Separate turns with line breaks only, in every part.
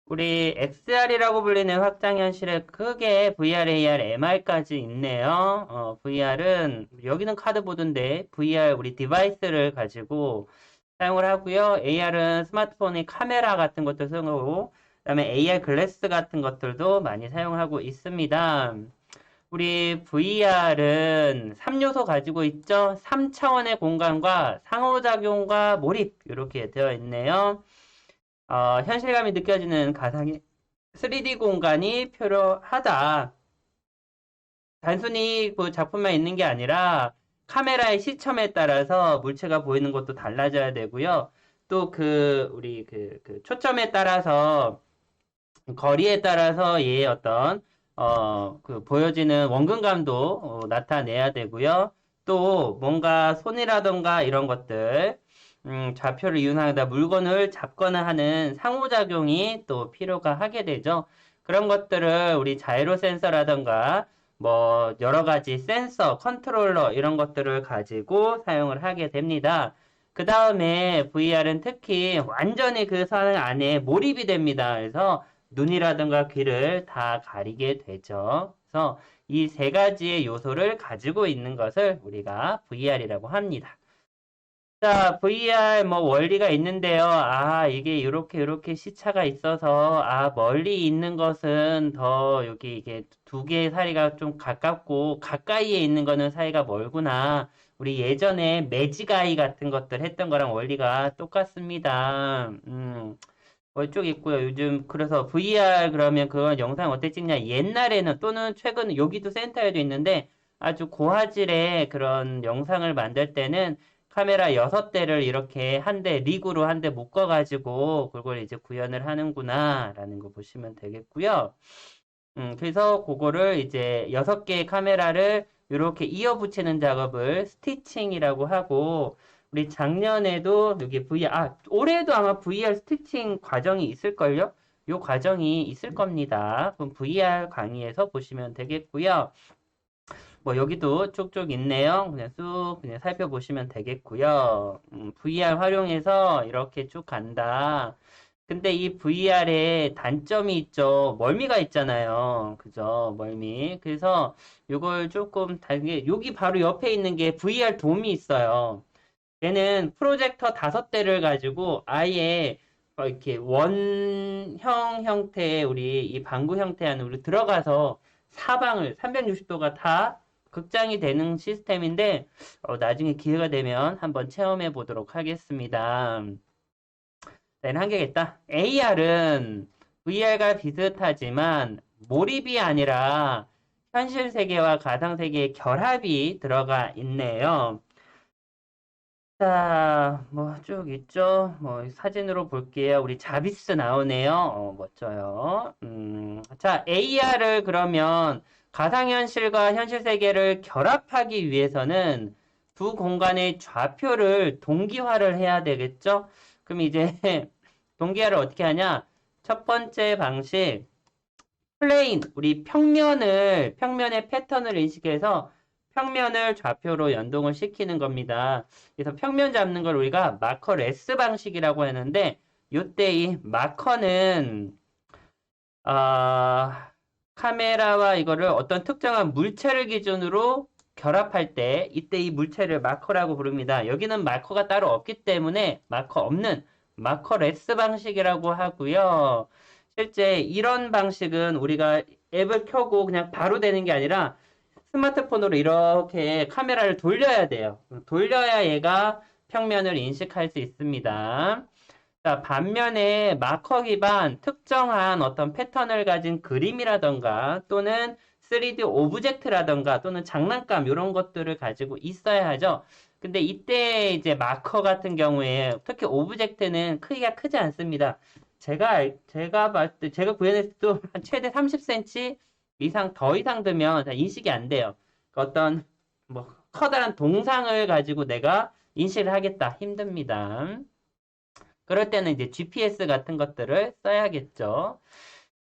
우리 XR이라고 불리는 확장현실에 크게 VR, AR, MR까지 있네요. VR은, 여기는 카드보드인데, VR 우리 디바이스를 가지고 사용을 하고요. AR은 스마트폰의 카메라 같은 것도 사용하고, 그다음에 AR 글래스 같은 것들도 많이 사용하고 있습니다. 우리 VR은 3요소 가지고 있죠? 3차원의 공간과 상호작용과 몰입, 이렇게 되어 있네요. 현실감이 느껴지는 가상의 3D 공간이 필요하다. 단순히 그 작품만 있는 게 아니라 카메라의 시점에 따라서 물체가 보이는 것도 달라져야 되고요. 또 우리 초점에 따라서 거리에 따라서 얘의 어떤 보여지는 원근감도 나타내야 되고요. 또 뭔가 손이라던가 이런 것들 좌표를 이용하다 물건을 잡거나 하는 상호작용이 또 필요가 하게 되죠. 그런 것들을 우리 자이로 센서라던가 뭐 여러 가지 센서, 컨트롤러 이런 것들을 가지고 사용을 하게 됩니다. 그 다음에 VR은 특히 완전히 그 상 안에 몰입이 됩니다. 그래서 눈이라든가 귀를 다 가리게 되죠. 그래서 이 세 가지의 요소를 가지고 있는 것을 우리가 VR이라고 합니다. 자, VR 뭐 원리가 있는데요. 이게 이렇게 시차가 있어서 멀리 있는 것은 더 여기 이게 두 개의 사이가 좀 가깝고 가까이에 있는 거는 사이가 멀구나. 우리 예전에 매직아이 같은 것들 했던 거랑 원리가 똑같습니다. 쭉 있고요. 요즘 그래서 VR 그러면 그건 영상 어떻게 찍냐? 옛날에는 또는 최근 여기도 센터에도 있는데 아주 고화질의 그런 영상을 만들 때는 카메라 6대를 이렇게 한 대, 릭으로 한 대 묶어가지고 그걸 이제 구현을 하는구나 라는 거 보시면 되겠고요. 그래서 그거를 이제 6개의 카메라를 이렇게 이어 붙이는 작업을 스티칭이라고 하고 우리 작년에도 여기 올해도 아마 VR 스티칭 과정이 있을걸요? 요 과정이 있을 겁니다. 그럼 VR 강의에서 보시면 되겠고요. 뭐 여기도 쭉쭉 있네요. 그냥 쑥 그냥 살펴보시면 되겠고요. VR 활용해서 이렇게 쭉 간다. 근데 이 VR에 단점이 있죠. 멀미가 있잖아요. 그죠? 멀미. 그래서 이걸 조금 다르게 여기 바로 옆에 있는 게 VR 돔이 있어요. 얘는 프로젝터 5대를 가지고 아예 이렇게 원형 형태의 우리 이 방구 형태 안에 우리 들어가서 사방을 360도가 다 극장이 되는 시스템인데 나중에 기회가 되면 한번 체험해 보도록 하겠습니다. 얘는 한계가 있다. AR은 VR과 비슷하지만 몰입이 아니라 현실 세계와 가상 세계의 결합이 들어가 있네요. 자, 뭐 쭉 있죠. 뭐 사진으로 볼게요. 우리 자비스 나오네요. 멋져요. 자, AR을 그러면 가상현실과 현실 세계를 결합하기 위해서는 두 공간의 좌표를 동기화를 해야 되겠죠? 그럼 이제 동기화를 어떻게 하냐? 첫 번째 방식, 플레인, 우리 평면의 패턴을 인식해서 평면을 좌표로 연동을 시키는 겁니다. 그래서 평면 잡는 걸 우리가 마커 레스 방식이라고 하는데, 요때 이 마커는, 카메라와 이거를 어떤 특정한 물체를 기준으로 결합할 때, 이때 이 물체를 마커라고 부릅니다. 여기는 마커가 따로 없기 때문에 마커 없는 마커 레스 방식이라고 하고요. 실제 이런 방식은 우리가 앱을 켜고 그냥 바로 되는 게 아니라 스마트폰으로 이렇게 카메라를 돌려야 돼요. 돌려야 얘가 평면을 인식할 수 있습니다. 자, 반면에 마커 기반 특정한 어떤 패턴을 가진 그림이라던가 또는 3D 오브젝트라던가 또는 장난감 이런 것들을 가지고 있어야 하죠. 근데 이때 이제 마커 같은 경우에 특히 오브젝트는 크기가 크지 않습니다. 제가 봤을 때 제가 구현했을 때도 최대 30cm 이상 더 이상 되면 인식이 안 돼요. 어떤 뭐 커다란 동상을 가지고 내가 인식을 하겠다 힘듭니다. 그럴 때는 이제 GPS 같은 것들을 써야겠죠.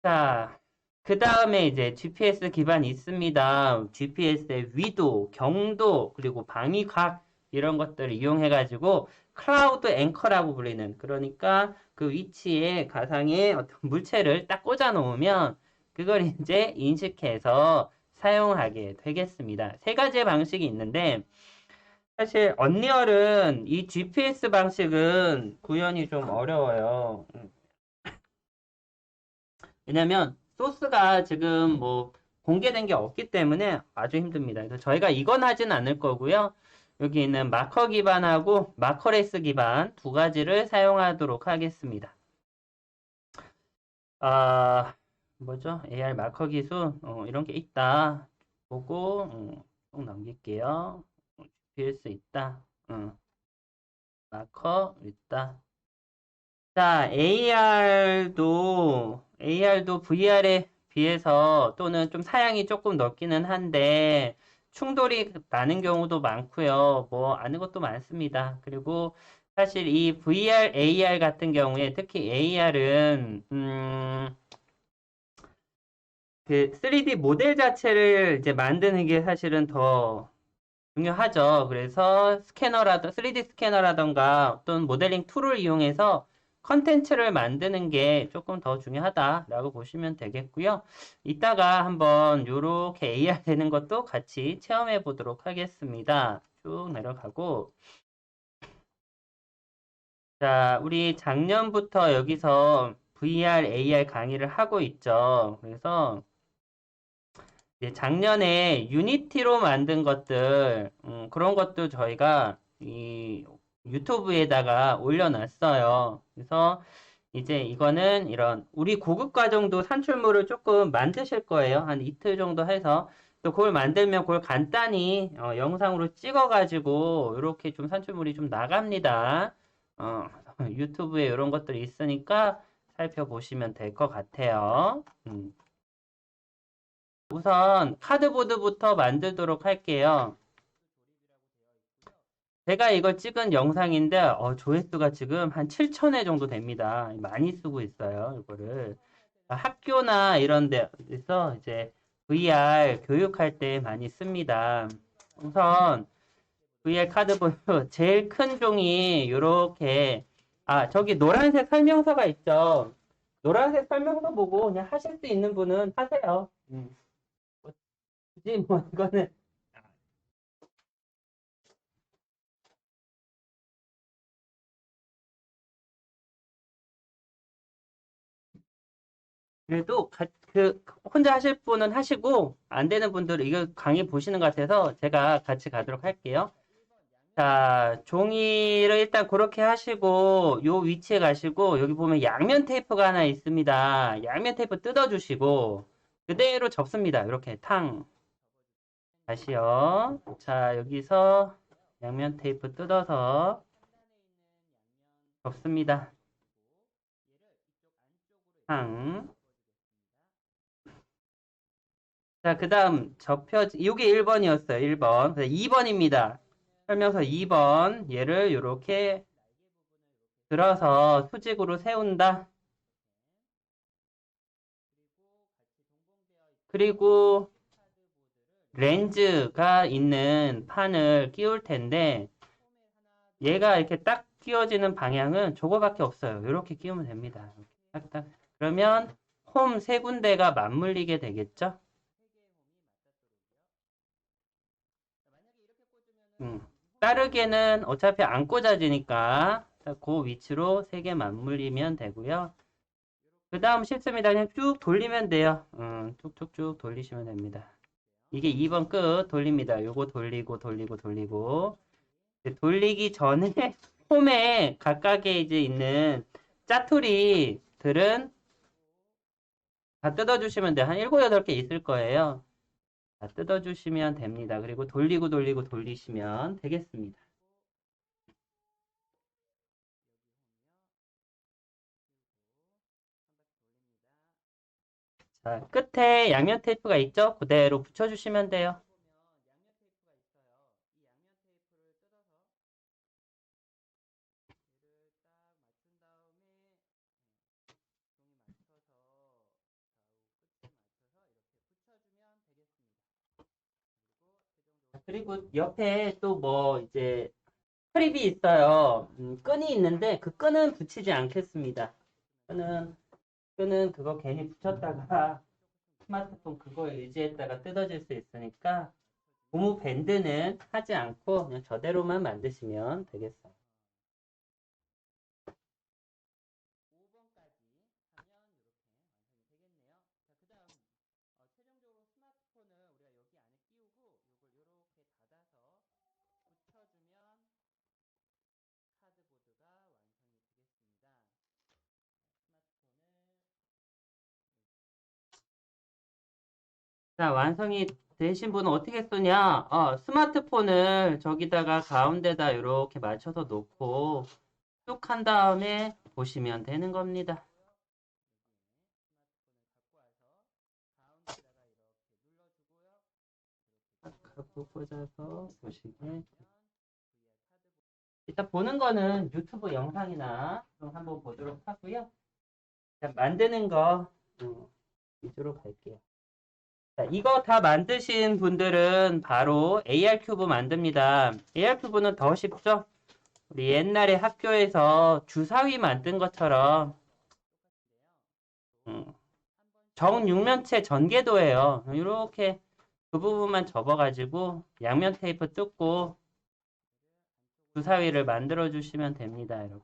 자, 그 다음에 이제 GPS 기반이 있습니다. GPS의 위도, 경도, 그리고 방위각 이런 것들을 이용해가지고 클라우드 앵커라고 불리는, 그러니까 그 위치에 가상의 어떤 물체를 딱 꽂아 놓으면 그걸 이제 인식해서 사용하게 되겠습니다. 세 가지의 방식이 있는데 사실 언리얼은 이 GPS 방식은 구현이 좀 어려워요. 왜냐면 소스가 지금 뭐 공개된 게 없기 때문에 아주 힘듭니다. 그래서 저희가 이건 하진 않을 거고요. 여기 있는 마커 기반하고 마커레스 기반 두 가지를 사용하도록 하겠습니다. 아, 뭐죠? AR 마커 기술 이런 게 있다. 보고 쭉 넘길게요. GPS 있다. 마커 있다. 자, AR도 VR에 비해서 또는 좀 사양이 조금 넓기는 한데 충돌이 나는 경우도 많고요. 뭐 아는 것도 많습니다. 그리고 사실 이 VR, AR 같은 경우에 특히 AR은 그 3D 모델 자체를 이제 만드는 게 사실은 더 중요하죠. 그래서 3D 스캐너라던가 어떤 모델링 툴을 이용해서 컨텐츠를 만드는 게 조금 더 중요하다라고 보시면 되겠고요. 이따가 한번 요렇게 AR 되는 것도 같이 체험해 보도록 하겠습니다. 쭉 내려가고. 자, 우리 작년부터 여기서 VR, AR 강의를 하고 있죠. 그래서 작년에 유니티로 만든 것들, 그런 것도 저희가 이 유튜브에다가 올려놨어요. 그래서 이제 이거는 이런 우리 고급 과정도 산출물을 조금 만드실 거예요. 한 이틀 정도 해서. 또 그걸 만들면 그걸 간단히 영상으로 찍어가지고 이렇게 좀 산출물이 좀 나갑니다. 유튜브에 이런 것들이 있으니까 살펴보시면 될 것 같아요. 우선 카드보드부터 만들도록 할게요. 제가 이걸 찍은 영상인데 조회수가 지금 한 7,000회 정도 됩니다. 많이 쓰고 있어요, 이거를. 학교나 이런 데서 이제 VR 교육할 때 많이 씁니다. 우선 VR 카드보드 제일 큰 종이 이렇게 저기 노란색 설명서가 있죠. 노란색 설명서 보고 그냥 하실 수 있는 분은 하세요. 굳이 뭐 이거는 그래도 혼자 하실 분은 하시고 안 되는 분들은 이거 강의 보시는 것 같아서 제가 같이 가도록 할게요. 자, 종이를 일단 그렇게 하시고 요 위치에 가시고 여기 보면 양면 테이프가 하나 있습니다. 양면 테이프 뜯어주시고 그대로 접습니다. 이렇게 탕. 다시요. 자, 여기서 양면 테이프 뜯어서 접습니다. 탕. 자, 그 다음 이게 1번이었어요. 1번. 2번입니다. 설명서 2번. 얘를 이렇게 들어서 수직으로 세운다. 그리고 렌즈가 있는 판을 끼울 텐데 얘가 이렇게 딱 끼워지는 방향은 저거밖에 없어요. 이렇게 끼우면 됩니다. 딱딱. 그러면 홈 세 군데가 맞물리게 되겠죠? 따르게는 어차피 안 꽂아지니까 그 위치로 세 개 맞물리면 되고요. 그 다음 쉽습니다. 그냥 쭉 돌리면 돼요. 쭉쭉쭉 돌리시면 됩니다. 이게 2번 끝 돌립니다. 요거 돌리고 돌리고 돌리고 돌리기 전에 홈에 각각에 이제 있는 짜투리들은 다 뜯어주시면 돼요. 한 7, 8개 있을 거예요. 다 뜯어주시면 됩니다. 그리고 돌리고 돌리고 돌리시면 되겠습니다. 자, 끝에 양면 테이프가 있죠? 그대로 붙여주시면 돼요. 그리고 옆에 또 뭐 이제 스트립이 있어요. 끈이 있는데 그 끈은 붙이지 않겠습니다. 끈은 그거 괜히 붙였다가 스마트폰 그거 의지했다가 뜯어질 수 있으니까 고무 밴드는 하지 않고 그냥 저대로만 만드시면 되겠어요. 자, 완성이 되신 분은 어떻게 쓰냐? 스마트폰을 저기다가 가운데다 이렇게 맞춰서 놓고 쭉 한 다음에 보시면 되는 겁니다. 갖고 꽂아서 보시게. 일단 보는 거는 유튜브 영상이나 좀 한번 보도록 하고요. 자, 만드는 거 위주로 갈게요. 자, 이거 다 만드신 분들은 바로 AR 큐브 만듭니다. AR 큐브는 더 쉽죠? 우리 옛날에 학교에서 주사위 만든 것처럼 정육면체 전개도예요. 이렇게 그 부분만 접어가지고 양면 테이프 뜯고 주사위를 만들어 주시면 됩니다. 이렇게.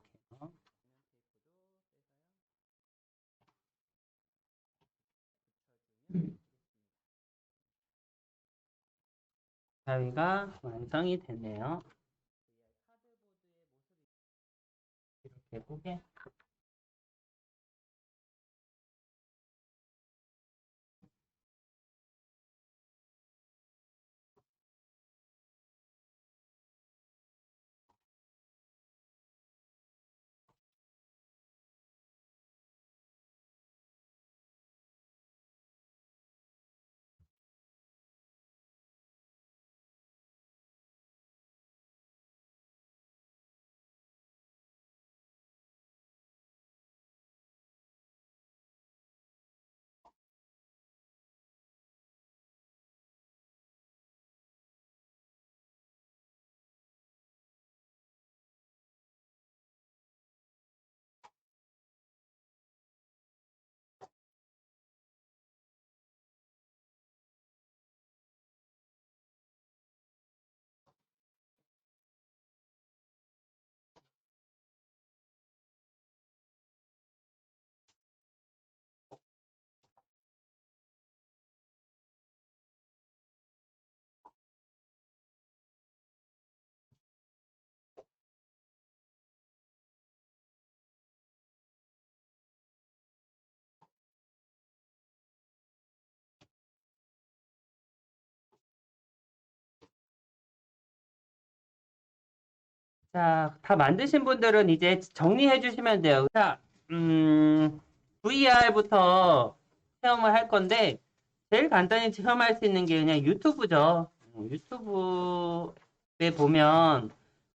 주사위가 완성이 됐네요. 이렇게 예쁘게. 자, 다 만드신 분들은 이제 정리해 주시면 돼요. 자, VR부터 체험을 할 건데, 제일 간단히 체험할 수 있는 게 그냥 유튜브죠. 유튜브에 보면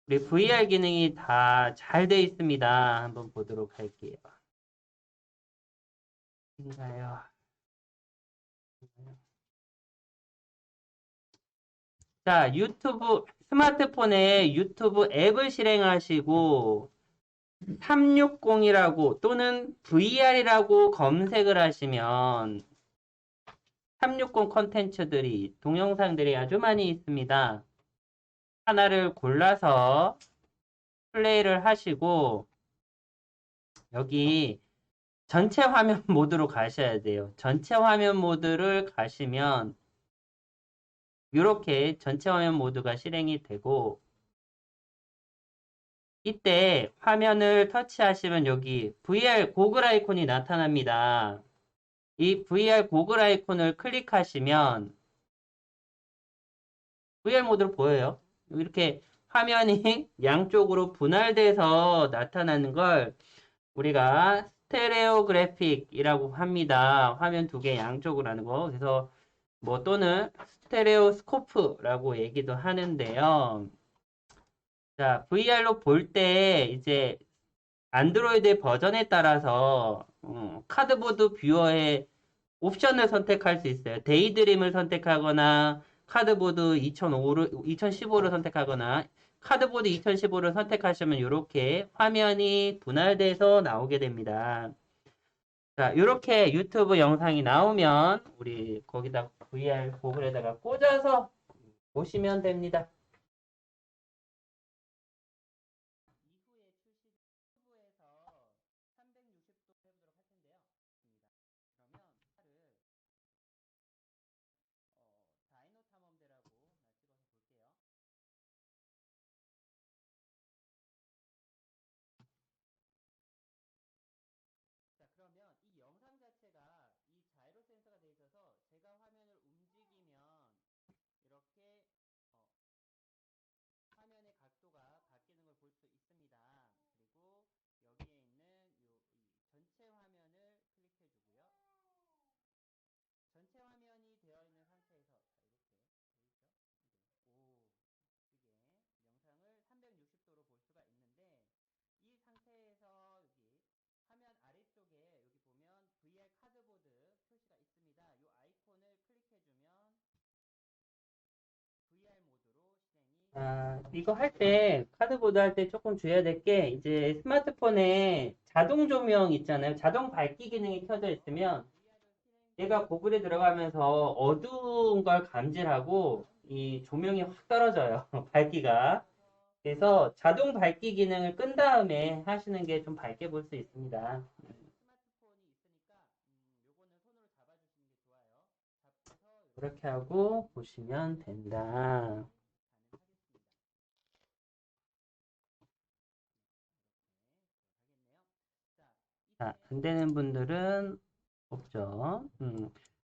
우리 VR 기능이 다 잘 돼 있습니다. 한번 보도록 할게요. 인가요? 자, 스마트폰에 유튜브 앱을 실행하시고, 360이라고 또는 VR이라고 검색을 하시면 360 컨텐츠들이, 동영상들이 아주 많이 있습니다. 하나를 골라서 플레이를 하시고, 여기 전체 화면 모드로 가셔야 돼요. 전체 화면 모드를 가시면, 이렇게 전체 화면 모드가 실행이 되고, 이때 화면을 터치하시면 여기 VR 고글 아이콘이 나타납니다. 이 VR 고글 아이콘을 클릭하시면 VR 모드로 보여요. 이렇게 화면이 양쪽으로 분할돼서 나타나는 걸 우리가 스테레오 그래픽이라고 합니다. 화면 두 개 양쪽으로 하는 거. 그래서 뭐 또는 스테레오 스코프라고 얘기도 하는데요. 자, VR로 볼 때 이제 안드로이드 버전에 따라서 카드보드 뷰어의 옵션을 선택할 수 있어요. 데이드림을 선택하거나 카드보드 2015를 선택하거나 카드보드 2015를 선택하시면 이렇게 화면이 분할돼서 나오게 됩니다. 자, 이렇게 유튜브 영상이 나오면 우리 거기다 VR 고글에다가 꽂아서 보시면 됩니다. 자, 그러면 이 영상 자체가 이 자이로 센서가 돼 있어서 제가 화면을 움직이면 이렇게 화면의 각도가 바뀌는 걸 볼 수 있습니다. 그리고 여기에 있는 이 전체 화면을 클릭해 주고요. 전체 화면이 되어 있는 상태에서 자, 이렇게 보이죠? 오, 멋지게 영상을 360도로 볼 수가 있는데 이 상태에서 여기 화면 아래쪽에 여기 보면 VR 카드보드 표시가 있습니다. 이 아이콘을 클릭해 주면 VR 모드로 실행이 이거 할 때 카드보드 할 때 조금 주의해야 될 게 이제 스마트폰에 자동 조명 있잖아요. 자동 밝기 기능이 켜져 있으면 얘가 고글에 들어가면서 어두운 걸 감지하고 이 조명이 확 떨어져요. 밝기가. 그래서 자동 밝기 기능을 끈 다음에 하시는 게 좀 밝게 볼 수 있습니다. 그렇게 하고 보시면 된다. 자, 안 되는 분들은 없죠.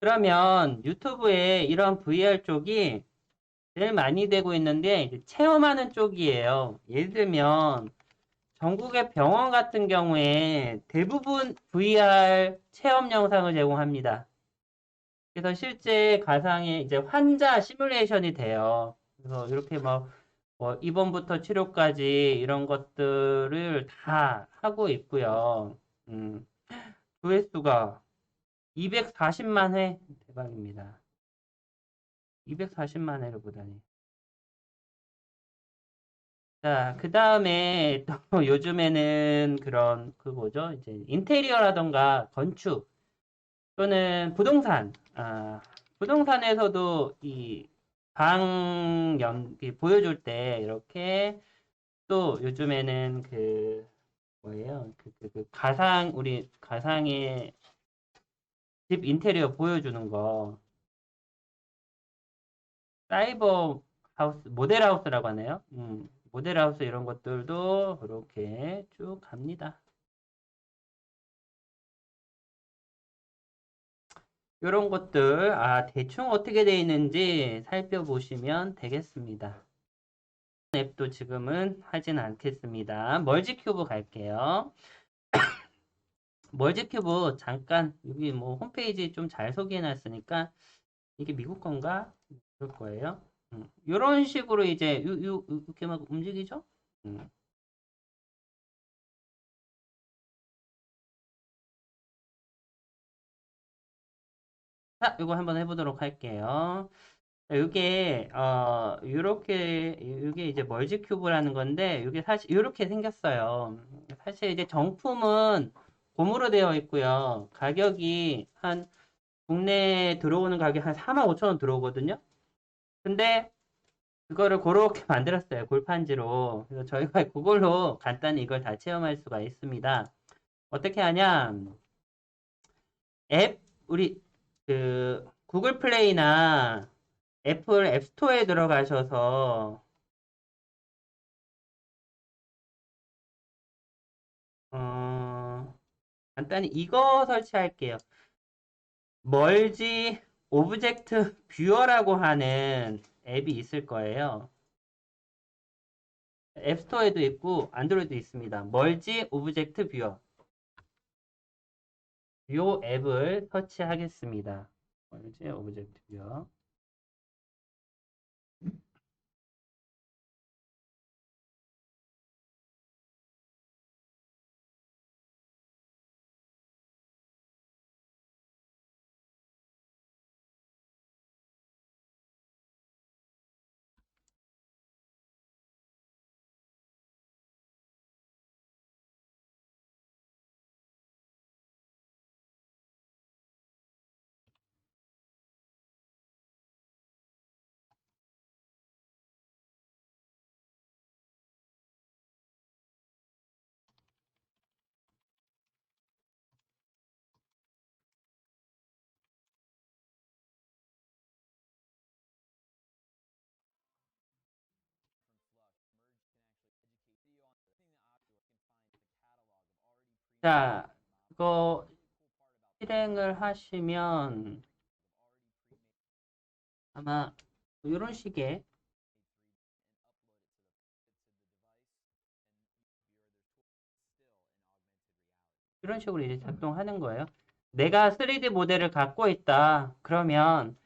그러면 유튜브에 이런 VR 쪽이 제일 많이 되고 있는데 이제 체험하는 쪽이에요. 예를 들면 전국의 병원 같은 경우에 대부분 VR 체험 영상을 제공합니다. 그래서 실제 가상의 이제 환자 시뮬레이션이 돼요. 그래서 이렇게 뭐 입원부터 치료까지 이런 것들을 다 하고 있고요. 음, 조회수가 240만 회 대박입니다. 240만 회를 보다니. 자, 그 다음에 또 요즘에는 그런 그 뭐죠? 이제 인테리어라던가 건축 또는 부동산, 부동산에서도 이 보여줄 때 이렇게 또 요즘에는 그 뭐예요? 우리 가상의 집 인테리어 보여주는 거 사이버 하우스, 모델 하우스라고 하네요. 모델 하우스 이런 것들도 그렇게 쭉 갑니다. 이런 것들, 대충 어떻게 되어 있는지 살펴보시면 되겠습니다. 앱도 지금은 하진 않겠습니다. 멀지큐브 갈게요. 멀지큐브 잠깐, 여기 뭐 홈페이지 좀 잘 소개해 놨으니까, 이게 미국 건가? 그럴 거예요. 이런 식으로 이제, 이렇게 막 움직이죠? 음. 자, 이거 한번 해보도록 할게요. 이게 이게 이제 멀지 큐브라는 건데 이게 사실 이렇게 생겼어요. 사실 이제 정품은 곰으로 되어 있고요. 가격이 한 국내에 들어오는 가격이 한 4만 5천 원 들어오거든요. 근데 그거를 그렇게 만들었어요. 골판지로. 그래서 저희가 그걸로 간단히 이걸 다 체험할 수가 있습니다. 어떻게 하냐? 앱 우리 그 구글 플레이나 애플 앱스토어에 들어가셔서 어, 간단히 이거 설치할게요. 멀지 오브젝트 뷰어라고 하는 앱이 있을 거예요. 앱스토어에도 있고 안드로이드 있습니다. 멀지 오브젝트 뷰어. 이 앱을 설치하겠습니다. 멀지 오브젝트 뷰어. 자, 이거 실행을 하시면 아마 이런 식의 이런 식으로 이제 작동하는 거예요. 내가 3D 모델을 갖고 있다. 그러면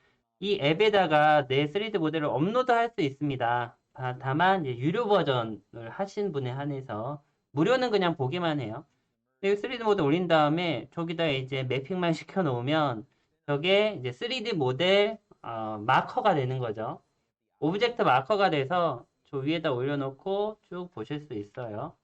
이 앱에다가 내 3D 모델을 업로드할 수 있습니다. 다만 이제 유료 버전을 하신 분에 한해서 무료는 그냥 보기만 해요. 3D 모델 올린 다음에 저기다 이제 매핑만 시켜 놓으면 저게 이제 3D 모델 마커가 되는 거죠. 오브젝트 마커가 돼서 저 위에다 올려놓고 쭉 보실 수 있어요.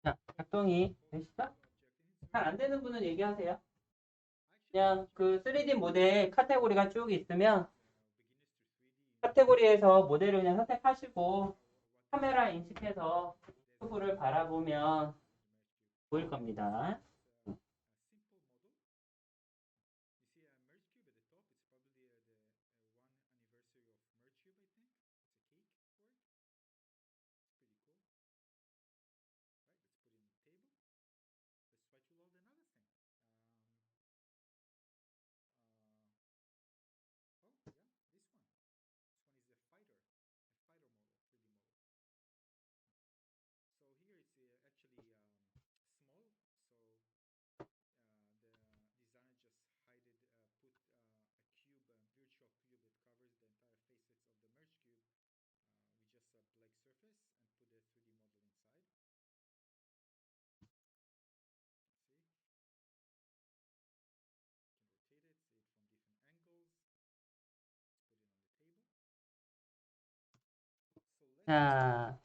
자, 작동이 되시죠? 잘 안 되는 분은 얘기하세요. 그냥 그 3D 모델 카테고리가 쭉 있으면 카테고리에서 모델을 그냥 선택하시고 카메라 인식해서 유튜브를 바라보면 보일 겁니다. 자,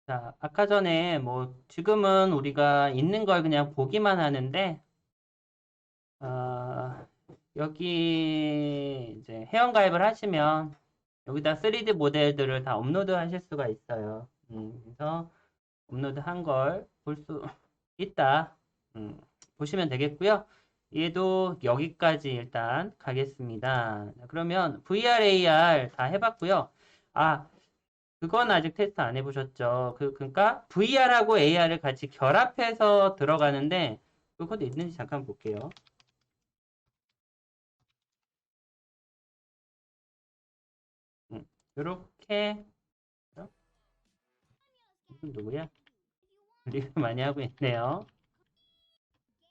자, 아까 전에 뭐 지금은 우리가 있는 걸 그냥 보기만 하는데 어, 여기 이제 회원가입을 하시면 여기다 3D 모델들을 다 업로드 하실 수가 있어요. 그래서 업로드 한 걸 볼 수 있다. 보시면 되겠고요. 얘도 여기까지 일단 가겠습니다. 그러면 VR, AR 다 해봤고요. 아, 그건 아직 테스트 안 해보셨죠. 그러니까 VR하고 AR을 같이 결합해서 들어가는데 그것도 있는지 잠깐 볼게요. 이렇게 누구야? 리뷰 많이 하고 있네요.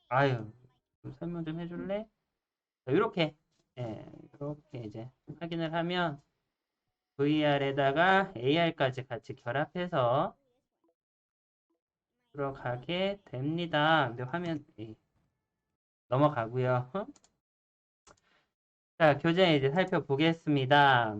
아유, 좀 설명 좀 해줄래? 이렇게 이렇게 이제 확인을 하면 VR에다가 AR까지 같이 결합해서 들어가게 됩니다. 근데 화면 넘어가고요. 자, 교재 이제 살펴보겠습니다.